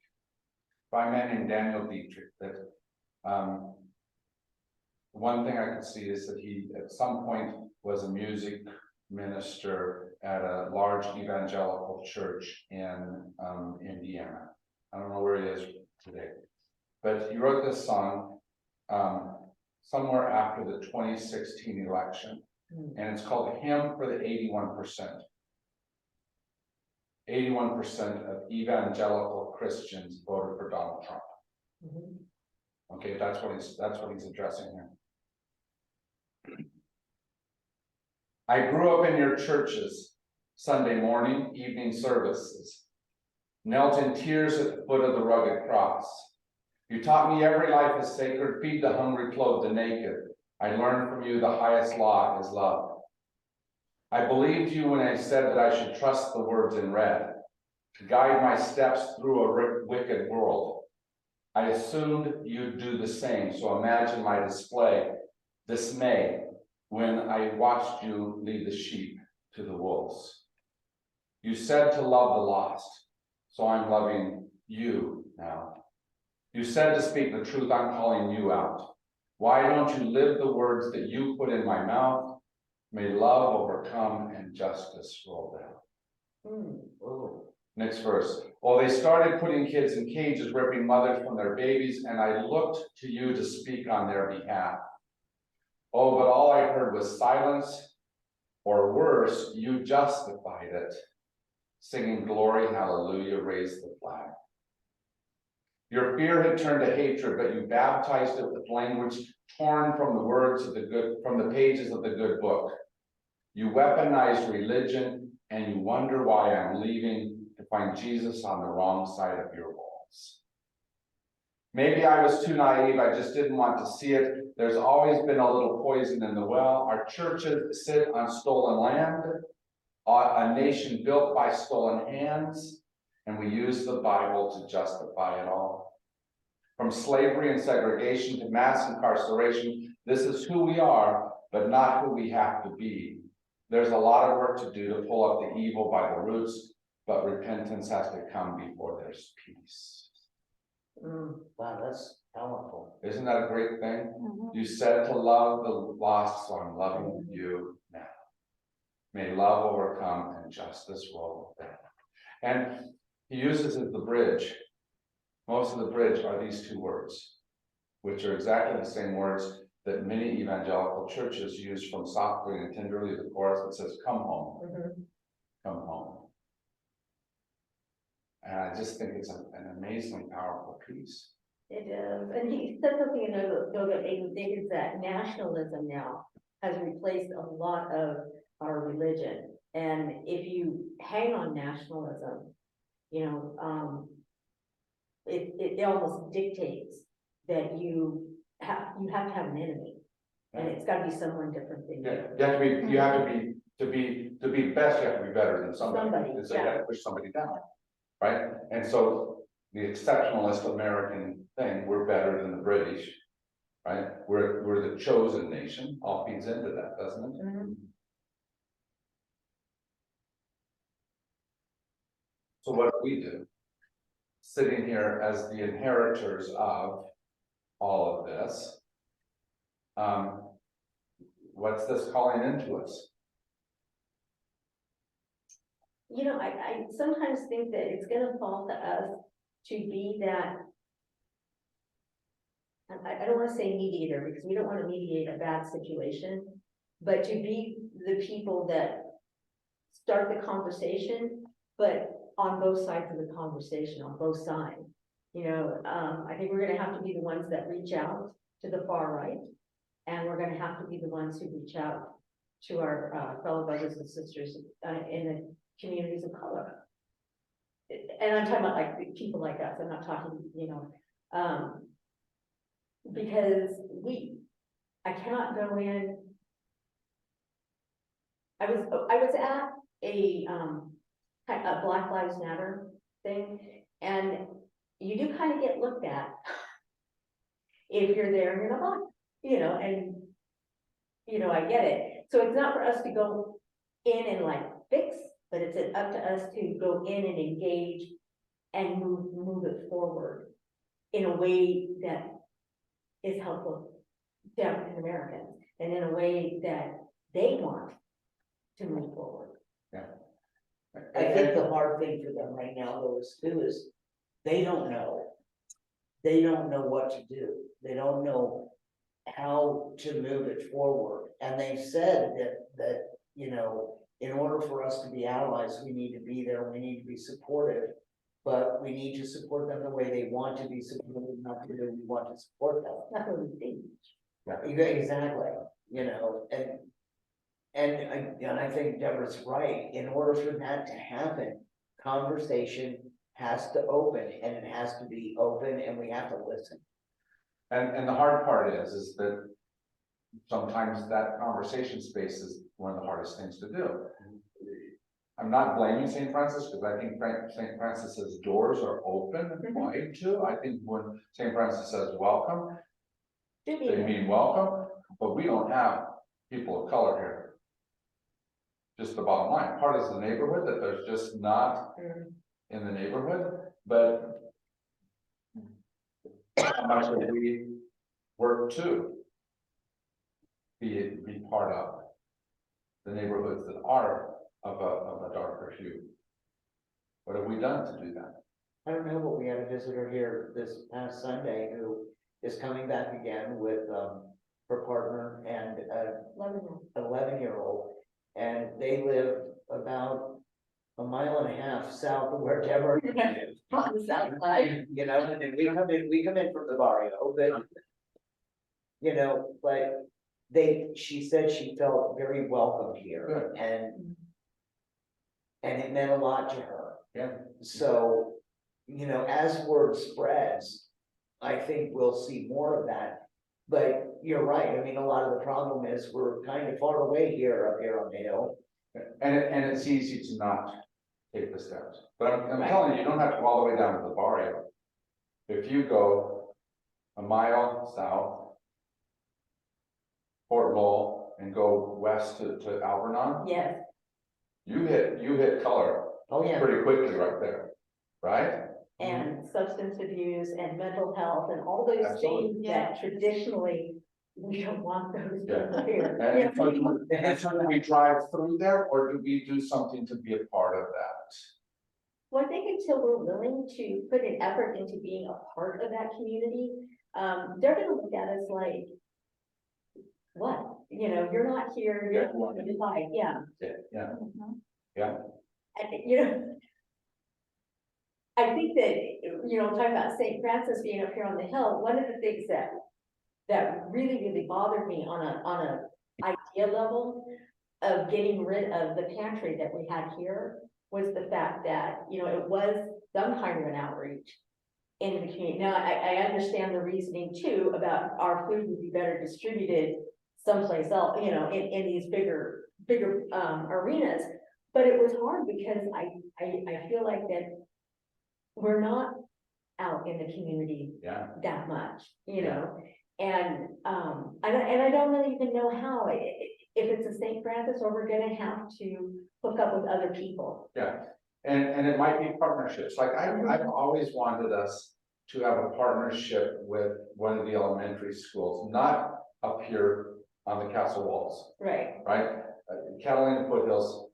Speaker 1: by a man named Daniel Dietrich. That one thing I could see is that he at some point was a music minister at a large evangelical church in Indiana. I don't know where he is today, but he wrote this song somewhere after the 2016 election, and it's called "Hymn for the 81%." 81% of evangelical Christians voted for Donald Trump. Okay, that's what he's addressing here. I grew up in your churches, Sunday morning, evening services, knelt in tears at the foot of the rugged cross. You taught me every life is sacred, feed the hungry, clothe the naked. I learned from you the highest law is love. I believed you when I said that I should trust the words in red to guide my steps through a wicked world. I assumed you'd do the same, so imagine my dismay when I watched you lead the sheep to the wolves. You said to love the lost, so I'm loving you now. You said to speak the truth, I'm calling you out. Why don't you live the words that you put in my mouth? May love overcome and justice roll down. Next verse. Oh, they started putting kids in cages, ripping mothers from their babies, and I looked to you to speak on their behalf. Oh, but all I heard was silence, or worse, you justified it, singing glory, hallelujah, raise the flag. Your fear had turned to hatred, but you baptized it with language torn from the words of from the pages of the good book. You weaponized religion, and you wonder why I'm leaving to find Jesus on the wrong side of your walls. Maybe I was too naive, I just didn't want to see it. There's always been a little poison in the well. Our churches sit on stolen land, a nation built by stolen hands, and we use the Bible to justify it all. From slavery and segregation to mass incarceration, this is who we are, but not who we have to be. There's a lot of work to do to pull up the evil by the roots, but repentance has to come before there's peace.
Speaker 2: Wow, that's powerful.
Speaker 1: Isn't that a great thing?
Speaker 4: Mhm.
Speaker 1: You said to love the lost, so I'm loving you now. May love overcome and justice roll down. And he uses as the bridge. Most of the bridge are these two words, which are exactly the same words that many evangelical churches use from softly and tenderly, the chorus that says, come home, come home. And I just think it's an amazingly powerful piece.
Speaker 3: It is, and he said something in Yoga Eight, is that nationalism now has replaced a lot of our religion. And if you hang on nationalism, you know, it almost dictates that you have to have an enemy. And it's gotta be someone different than you.
Speaker 1: You have to be best, you have to be better than somebody.
Speaker 3: Somebody,
Speaker 1: And so you have to push somebody down, right? And so the exceptionalist American thing, we're better than the British, right? We're the chosen nation, all feeds into that, doesn't it?
Speaker 3: Mhm.
Speaker 1: So what do? Sitting here as the inheritors of all of this. What's this calling into us?
Speaker 3: You know, I sometimes think that it's gonna fall to us to be that. I don't wanna say mediator, because we don't wanna mediate a bad situation, but to be the people that start the conversation, but on both sides of the conversation, on both sides. You know, I think we're gonna have to be the ones that reach out to the far right, and we're gonna have to be the ones who reach out to our fellow brothers and sisters in the communities of color. And I'm talking about like people like us, I'm not talking, you know, because I cannot go in. I was at a Black Lives Matter thing, and you do kind of get looked at if you're there and you're not black, you know, and you know, I get it. So it's not for us to go in and like fix, but it's up to us to go in and engage and move it forward in a way that is helpful to African Americans and in a way that they want to move forward.
Speaker 2: I think the hard thing for them right now though is too is they don't know. They don't know what to do. They don't know how to move it forward. And they've said that, you know, in order for us to be allies, we need to be there, we need to be supportive. But we need to support them the way they want to be supported, not the way we want to support them.
Speaker 3: That's what we think.
Speaker 2: Exactly, you know, and I think Deborah's right, in order for that to happen, conversation has to open, and it has to be open, and we have to listen.
Speaker 1: And the hard part is that sometimes that conversation space is one of the hardest things to do. I'm not blaming St. Francis, because I think St. Francis's doors are open and wide too. I think when St. Francis says welcome, they mean welcome, but we don't have people of color here. Just the bottom line, part is the neighborhood, that there's just not in the neighborhood, but how much do we work to be part of the neighborhoods that are of a darker hue? What have we done to do that?
Speaker 2: I don't know, but we had a visitor here this past Sunday who is coming back again with her partner and an 11-year-old. And they live about a mile and a half south of where Deborah lives.
Speaker 3: On the south side.
Speaker 2: You know, and we come in from the barrio, but you know, but she said she felt very welcome here.
Speaker 1: Good.
Speaker 2: And And it meant a lot to her.
Speaker 1: Yeah.
Speaker 2: So, you know, as word spreads, I think we'll see more of that. But you're right, I mean, a lot of the problem is we're kind of far away here, up here on the hill.
Speaker 1: And it's easy to not take the steps, but I'm
Speaker 3: Right.
Speaker 1: telling you, you don't have to go all the way down to the barrio. If you go a mile south, Fort Lowell, and go west to Alvernon,
Speaker 3: Yes,
Speaker 1: you hit color
Speaker 2: Oh, yeah.
Speaker 1: pretty quickly right there, right?
Speaker 3: and substance abuse and mental health and all those
Speaker 1: Absolutely.
Speaker 3: things that traditionally we don't want those
Speaker 1: Yeah.
Speaker 3: people here.
Speaker 1: And so do we drive through there, or do we do something to be a part of that?
Speaker 3: Well, I think until we're willing to put an effort into being a part of that community, they're gonna look at us like, what, you know, you're not here, you're
Speaker 1: Yeah, well,
Speaker 3: like, yeah,
Speaker 1: Yeah,
Speaker 4: Mhm.
Speaker 1: yeah,
Speaker 3: and, you know. I think that, you know, talking about St. Francis being up here on the hill, one of the things that really bothered me on a idea level of getting rid of the pantry that we had here was the fact that, you know, it was some kind of an outreach in the community. Now, I understand the reasoning too about our food would be better distributed someplace else, you know, in these bigger arenas. But it was hard because I feel like that we're not out in the community
Speaker 1: yeah.
Speaker 3: that much, you know? And I don't really even know how, if it's a St. Francis or we're gonna have to hook up with other people.
Speaker 1: Yeah, and it might be partnerships, like I've always wanted us to have a partnership with one of the elementary schools, not up here on the castle walls,
Speaker 3: Right.
Speaker 1: right? Catalina Foothills,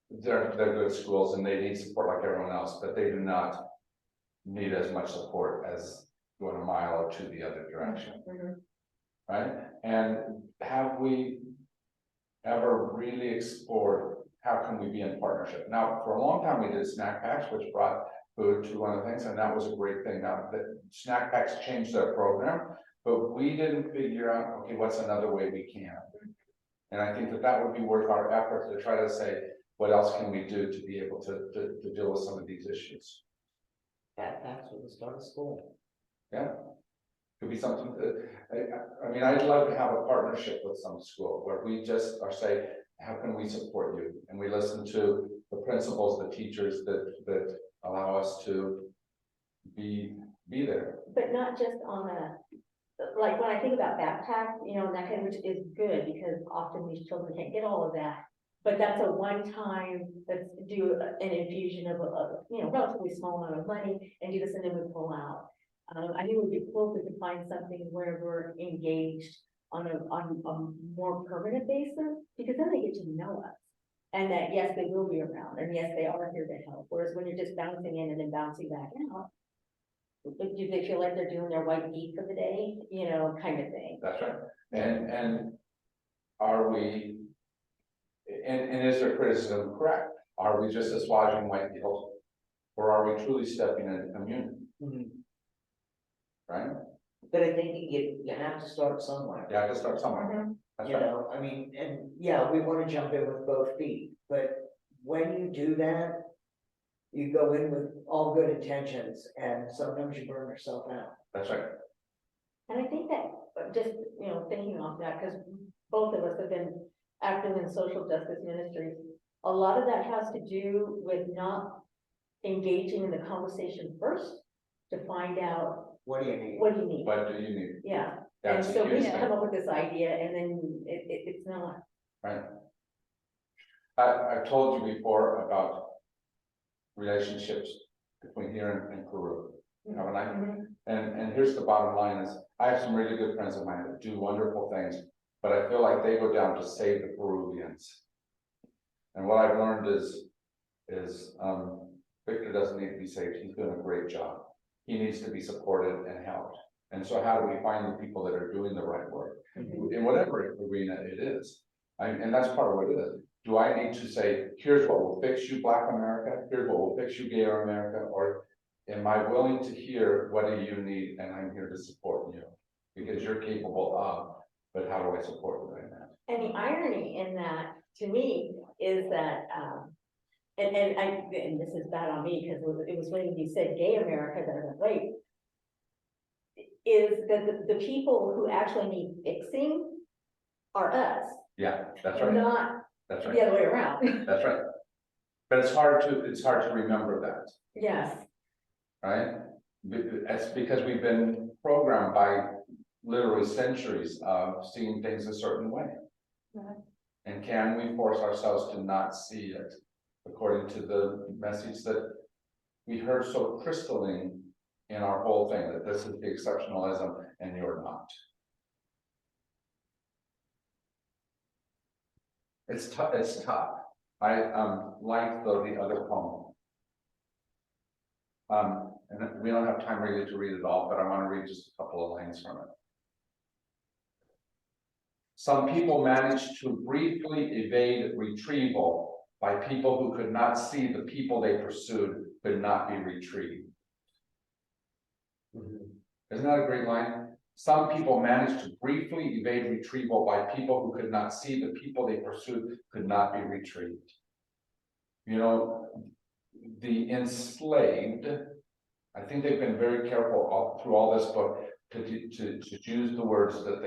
Speaker 1: they're good schools and they need support like everyone else, but they do not need as much support as going a mile or two the other direction,
Speaker 3: Mhm.
Speaker 1: right? And have we ever really explored how can we be in partnership? Now, for a long time, we did snack packs, which brought food to one of the things, and that was a great thing. Now, the snack packs changed their program, but we didn't figure out, okay, what's another way we can? And I think that would be worth our effort to try to say, what else can we do to be able to deal with some of these issues?
Speaker 2: That's what the start of school.
Speaker 1: Yeah. Could be something that, I mean, I'd love to have a partnership with some school where we just are say, how can we support you? And we listen to the principals, the teachers that allow us to be there.
Speaker 3: But not just on like when I think about backpack, you know, and that kind of, which is good because often these children can't get all of that. But that's a one-time, let's do an infusion of you know, relatively small amount of money and do this and then we pull out. I think it would be cool if we could find something where we're engaged on a more permanent basis, because then they get to know us. And that, yes, they will be around, and yes, they are here to help, whereas when you're just bouncing in and then bouncing back out, do they feel like they're doing their white deed for the day, you know, kind of thing.
Speaker 1: That's right. And are we, and is their criticism correct? Are we just assuaging white guilt? Or are we truly stepping into community, right?
Speaker 2: But I think you have to start somewhere.
Speaker 1: You have to start somewhere. That's
Speaker 2: You
Speaker 1: right.
Speaker 2: know, I mean, and yeah, we wanna jump in with both feet, but when you do that, you go in with all good intentions and sometimes you burn yourself out.
Speaker 1: That's right.
Speaker 3: And I think that, just, you know, thinking off that, because both of us have been active in social justice ministries, a lot of that has to do with not engaging in the conversation first to find out,
Speaker 2: What do you need?
Speaker 3: what do you need?
Speaker 1: What do you need?
Speaker 3: Yeah, and
Speaker 1: That's a
Speaker 3: so we
Speaker 1: huge
Speaker 3: just
Speaker 1: thing,
Speaker 3: come up with this idea and then it's not.
Speaker 1: right? I've told you before about relationships between here and Peru, haven't I?
Speaker 3: Mhm.
Speaker 1: And here's the bottom line is, I have some really good friends of mine that do wonderful things, but I feel like they go down to save the Peruvians. And what I've learned is Victor doesn't need to be saved, he's doing a great job. He needs to be supported and helped. And so how do we find the people that are doing the right work?
Speaker 3: Mhm.
Speaker 1: In whatever arena it is. And that's part of what it is. Do I need to say, here's what will fix you, Black America, here's what will fix you, Gay America, or am I willing to hear what do you need and I'm here to support you? Because you're capable of, but how do I support you in that?
Speaker 3: And the irony in that, to me, is that, and this is bad on me, because it was when you said gay America that I went, wait. Is that the people who actually need fixing are us,
Speaker 1: Yeah, that's right,
Speaker 3: not
Speaker 1: that's
Speaker 3: the
Speaker 1: right,
Speaker 3: other way around.
Speaker 1: that's right. But it's hard to remember that,
Speaker 3: Yes,
Speaker 1: right? It's because we've been programmed by literally centuries of seeing things a certain way.
Speaker 4: Right.
Speaker 1: And can we force ourselves to not see it according to the message that we heard so crystalline in our whole thing, that this is the exceptionalism and you're not. It's tough, it's tough. I like the other poem. And we don't have time really to read it all, but I want to read just a couple of lines from it. Some people managed to briefly evade retrieval by people who could not see the people they pursued could not be retrieved. Isn't that a great line? Some people managed to briefly evade retrieval by people who could not see the people they pursued could not be retrieved. You know, the enslaved, I think they've been very careful through all this book to use the words that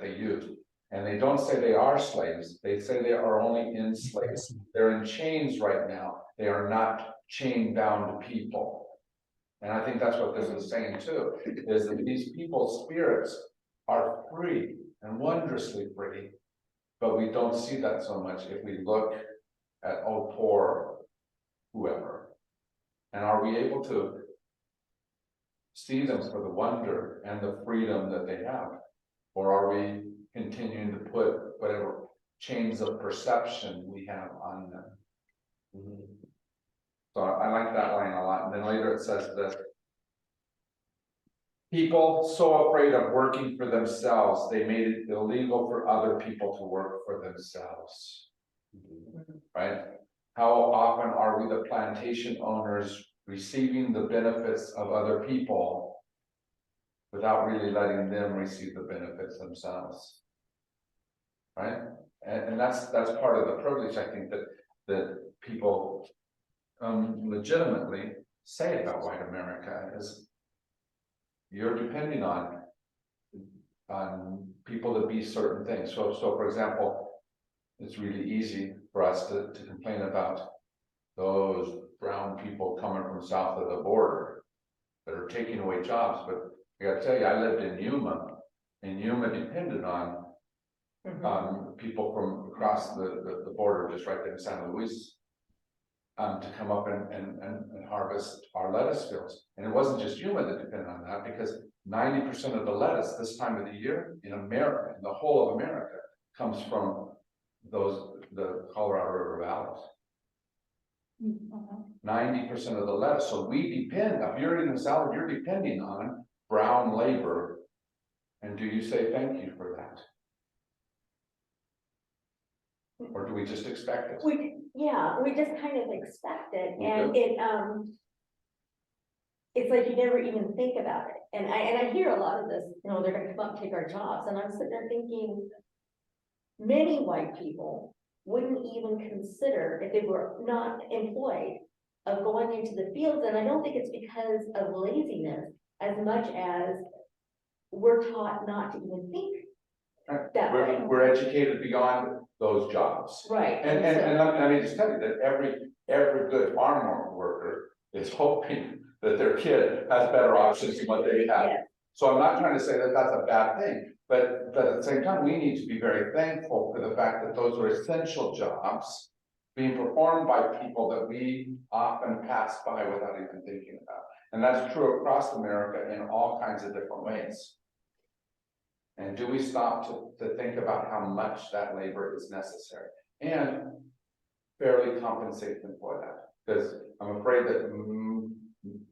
Speaker 1: they use. And they don't say they are slaves, they say they are only enslaved. They're in chains right now. They are not chain bound people. And I think that's what this is saying too, is that these people's spirits are free and wondrously free, but we don't see that so much if we look at, oh, poor whoever. And are we able to see them for the wonder and the freedom that they have? Or are we continuing to put whatever chains of perception we have on them? So I like that line a lot. And then later it says that people so afraid of working for themselves, they made it illegal for other people to work for themselves. Right? How often are we the plantation owners receiving the benefits of other people without really letting them receive the benefits themselves? Right? And that's part of the privilege, I think, that people legitimately say about white America is you're depending on people to be certain things. So for example, it's really easy for us to complain about those brown people coming from south of the border that are taking away jobs. But I gotta tell you, I lived in Yuma, and Yuma depended on people from across the border, just right there in San Luis, to come up and harvest our lettuce fields. And it wasn't just Yuma that depended on that, because 90% of the lettuce this time of the year in America, in the whole of America, comes from the Colorado River valleys. 90% of the lettuce. So we depend, if you're eating a salad, you're depending on brown labor. And do you say thank you for that? Or do we just expect it?
Speaker 3: we just kind of expect it,
Speaker 1: We
Speaker 3: and it's like you never even think about it. And I hear a lot of this, they're gonna come up and take our jobs, and I'm sitting there thinking, many white people wouldn't even consider, if they were not employed, of going into the fields. And I don't think it's because of laziness as much as we're taught not to even think that way.
Speaker 1: We're educated beyond those jobs.
Speaker 3: Right.
Speaker 1: And
Speaker 3: so-
Speaker 1: let me just tell you that every good farm worker is hoping that their kid has better options than what they have.
Speaker 3: Yeah.
Speaker 1: So I'm not trying to say that that's a bad thing, but at the same time, we need to be very thankful for the fact that those are essential jobs being performed by people that we often pass by without even thinking about. And that's true across America in all kinds of different ways. And do we stop to think about how much that labor is necessary and fairly compensate them for that? Because I'm afraid that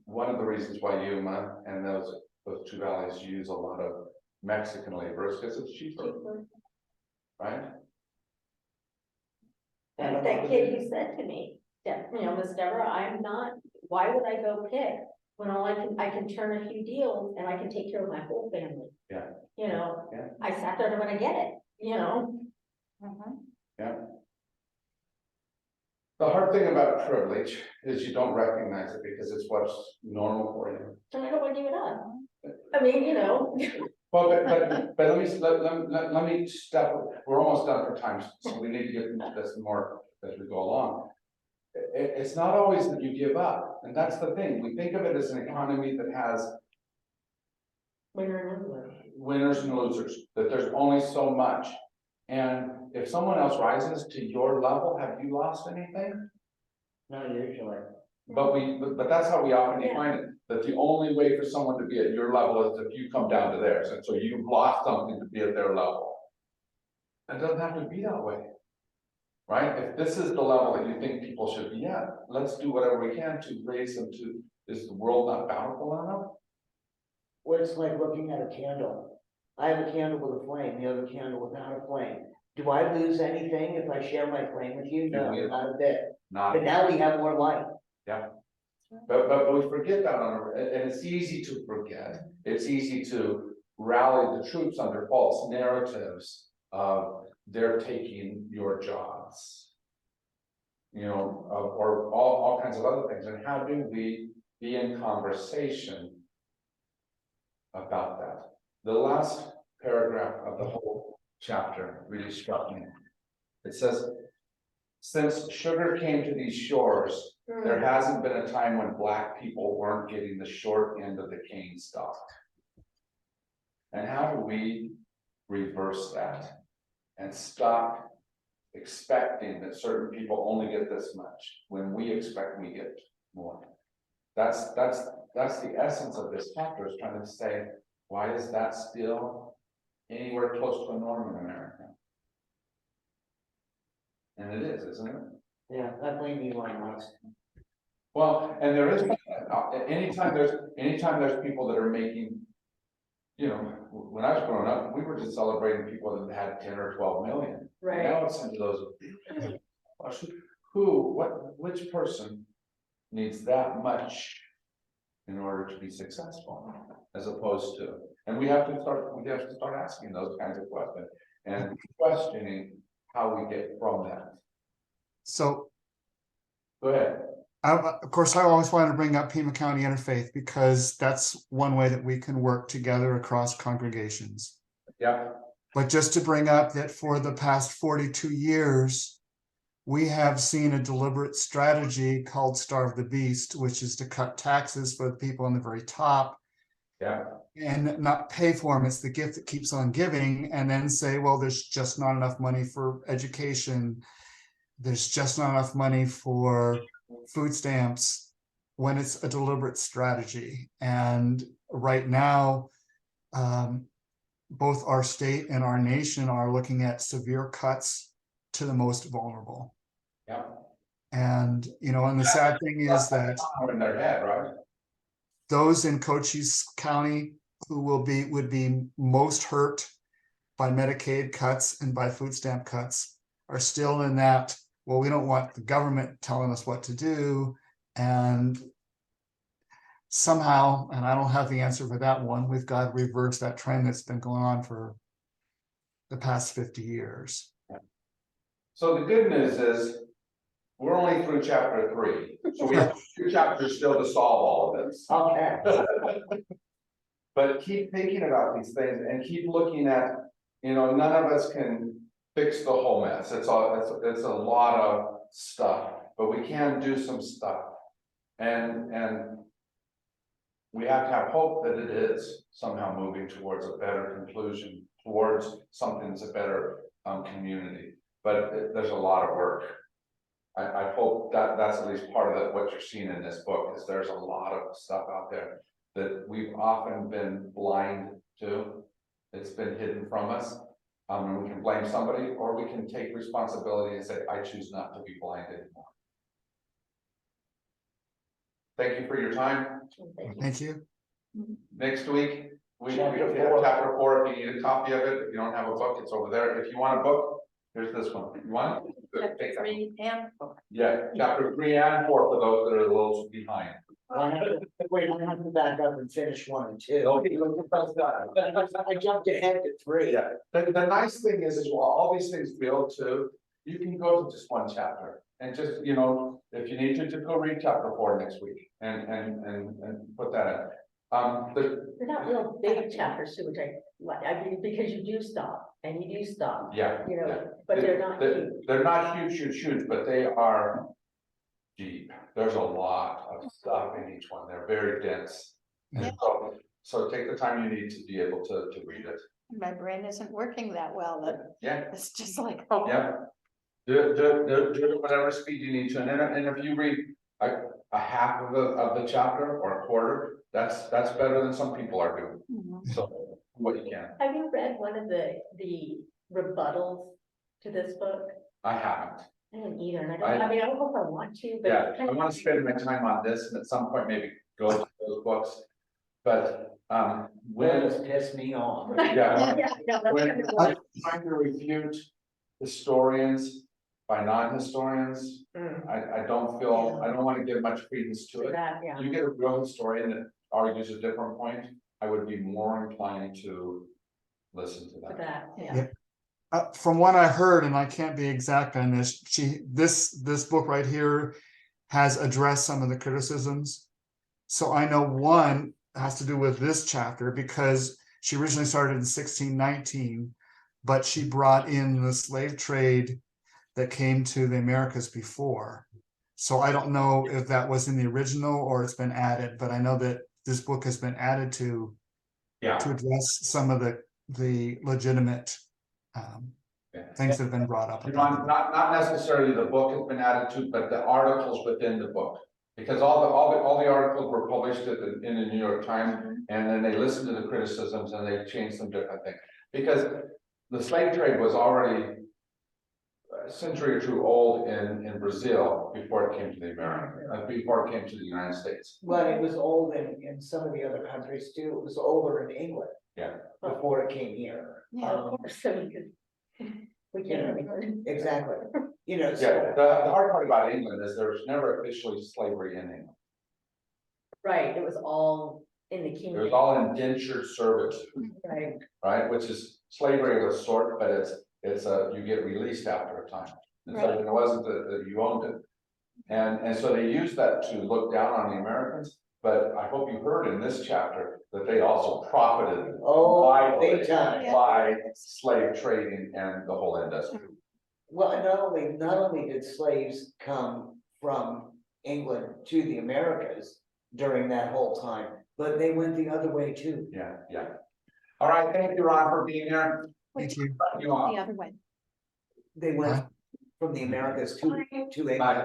Speaker 1: one of the reasons why Yuma and those two valleys use a lot of Mexican labor is because it's cheaper, right?
Speaker 3: And that kid who said to me, Miss Deborah, why would I go pick when I can turn a few deals and I can take care of my whole family?
Speaker 1: Yeah.
Speaker 3: Yeah. I sat there to when I get it,
Speaker 1: Yeah. The hard thing about privilege is you don't recognize it because it's what's normal for you.
Speaker 3: So I don't want to give it up. I mean, you know.
Speaker 1: Well, but let me step, we're almost done for time, so we need to get into this more as we go along. It's not always that you give up, and that's the thing, we think of it as an economy that has
Speaker 3: Winner and loser.
Speaker 1: winners and losers, that there's only so much. And if someone else rises to your level, have you lost anything?
Speaker 2: Not usually.
Speaker 1: But that's how we often
Speaker 3: Yeah.
Speaker 1: define it, that the only way for someone to be at your level is if you come down to theirs, and so you've lost something to be at their level. It doesn't have to be that way. Right? If this is the level that you think people should be at, let's do whatever we can to raise them to, is the world not bountiful enough?
Speaker 2: Or it's like looking at a candle. I have a candle with a flame, the other candle without a flame. Do I lose anything if I share my flame with you? No,
Speaker 1: Yeah.
Speaker 2: not a bit.
Speaker 1: Not,
Speaker 2: But now we have more light.
Speaker 1: but we forget that and it's easy to forget. It's easy to rally the troops under false narratives of they're taking your jobs. You know, or all kinds of other things. And how do we be in conversation about that? The last paragraph of the whole chapter really struck me. It says, since sugar came to these shores, there hasn't been a time when Black people weren't getting the short end of the cane stalk. And how do we reverse that and stop expecting that certain people only get this much when we expect we get more? That's the essence of this chapter, is trying to say, why is that still anywhere close to a norm in America? And it is, isn't it?
Speaker 2: Yeah, I blame you on Musk.
Speaker 1: Well, and there is, anytime there's people that are making, you know, when I was growing up, we were just celebrating people that had 10 or 12 million.
Speaker 3: Right.
Speaker 1: Now it's into those, which person needs that much in order to be successful, as opposed to, and we have to start asking those kinds of questions and questioning how we get from that.
Speaker 5: So
Speaker 1: Go ahead.
Speaker 5: of course, I always wanted to bring up Pima County Interfaith because that's one way that we can work together across congregations.
Speaker 1: Yeah.
Speaker 5: But just to bring up that for the past 42 years, we have seen a deliberate strategy called Starve the Beast, which is to cut taxes for the people on the very top.
Speaker 1: Yeah.
Speaker 5: And not pay for them. It's the gift that keeps on giving, and then say, well, there's just not enough money for education. There's just not enough money for food stamps, when it's a deliberate strategy. And right now, both our state and our nation are looking at severe cuts to the most vulnerable.
Speaker 1: Yeah.
Speaker 5: And, you know, and the sad thing is that
Speaker 1: In their head, right?
Speaker 5: those in Cochise County who would be most hurt by Medicaid cuts and by food stamp cuts are still in that, well, we don't want the government telling us what to do. And somehow, and I don't have the answer for that one, we've got to reverse that trend that's been going on for the past 50 years.
Speaker 1: So the good news is, we're only through chapter 3, so we have 2 chapters still to solve all of this.
Speaker 2: Okay.
Speaker 1: But keep thinking about these things and keep looking at, you know, none of us can fix the whole mess. It's a lot of stuff, but we can do some stuff. And we have to have hope that it is somehow moving towards a better conclusion, towards something that's a better community. But there's a lot of work. I hope that that's at least part of what you're seeing in this book, is there's a lot of stuff out there that we've often been blind to. It's been hidden from us. And we can blame somebody, or we can take responsibility and say, I choose not to be blind anymore. Thank you for your time.
Speaker 5: Thank you.
Speaker 1: Next week, we have
Speaker 2: Chapter 4.
Speaker 1: chapter 4. If you need a copy of it, if you don't have a book, it's over there. If you want a book, here's this one. You want it? Good,
Speaker 4: Chapter
Speaker 1: take that.
Speaker 4: 3 and 4.
Speaker 1: Yeah, chapter 3 and 4 for those that are a little behind.
Speaker 2: I have to back up and finish 1 and 2.
Speaker 1: Okay.
Speaker 2: I jumped ahead to 3.
Speaker 1: Yeah, the nice thing is while all these things build too, you can go to just one chapter And just, you know, if you need to, just go read chapter 4 next week and put that in.
Speaker 3: They're not real big chapters, too, which I mean, because you do stop, and you do stop,
Speaker 1: yeah.
Speaker 3: you
Speaker 1: yeah.
Speaker 3: know, but they're not huge.
Speaker 1: They're not huge, but they are deep. There's a lot of stuff in each one. They're very dense. And
Speaker 4: Yeah.
Speaker 1: so take the time you need to be able to read it.
Speaker 4: My brain isn't working that well, that
Speaker 1: Yeah,
Speaker 4: it's just like, oh.
Speaker 1: yeah. Do it at whatever speed you need to. And if you read a half of the chapter or a quarter, that's better than some people are doing.
Speaker 4: Mhm.
Speaker 1: So what you can.
Speaker 3: Have you read one of the rebuttals to this book?
Speaker 1: I haven't.
Speaker 3: I haven't either, and I mean, I don't know if I want to, but.
Speaker 1: Yeah,
Speaker 3: it's kind
Speaker 1: I
Speaker 3: of-
Speaker 1: want to spend my time on this and at some point maybe go to those books. But
Speaker 2: Will
Speaker 1: when,
Speaker 2: just piss me off.
Speaker 1: yeah,
Speaker 3: Yeah, no, that's
Speaker 1: when
Speaker 3: kind of
Speaker 1: I'm
Speaker 3: like-
Speaker 1: trying to refute historians by non-historians,
Speaker 2: Mm.
Speaker 1: I don't feel, I don't want to give much credence to it.
Speaker 3: that, yeah.
Speaker 1: You get a real historian that argues a different point, I would be more inclined to listen to
Speaker 3: For
Speaker 1: that.
Speaker 3: that,
Speaker 4: Yeah.
Speaker 3: yeah.
Speaker 5: From what I heard, and I can't be exact on this, this book right here has addressed some of the criticisms. So I know one has to do with this chapter because she originally started in 1619, but she brought in the slave trade that came to the Americas before. So I don't know if that was in the original or it's been added, but I know that this book has been added to
Speaker 1: Yeah,
Speaker 5: address some of the legitimate
Speaker 1: Yeah.
Speaker 5: things that have been brought up.
Speaker 1: you know, not necessarily the book has been added to, but the articles within the book. Because all the articles were published in the New York Times, and then they listened to the criticisms and they changed some different things. Because the slave trade was already a century or two old in Brazil before it came to the America, before it came to the United States.
Speaker 2: Well, it was old in some of the other countries too. It was older in England.
Speaker 1: Yeah.
Speaker 2: Before it came here.
Speaker 4: Yeah.
Speaker 3: Of course, so we can't really.
Speaker 2: Exactly. You know,
Speaker 1: Yeah,
Speaker 2: so,
Speaker 1: the hard part about England is there was never officially slavery in England.
Speaker 3: Right, it was all in the
Speaker 1: It was
Speaker 3: kingdom,
Speaker 1: all indentured servitude,
Speaker 3: right?
Speaker 1: right, which is slavery of a sort, but it's you get released after a time. And so it wasn't that you owned it. And so they used that to look down on the Americans, but I hope you heard in this chapter that they also profited
Speaker 2: oh, big time.
Speaker 1: by slave trading and the whole industry.
Speaker 2: Well, and not only did slaves come from England to the Americas during that whole time, but they went the other way too.
Speaker 1: Yeah, yeah. All right, thank you, Ron, for being here.
Speaker 5: Thank you.
Speaker 1: You on.
Speaker 4: The other way.
Speaker 2: They went
Speaker 5: Huh?
Speaker 2: from the Americas to England.
Speaker 1: Bye.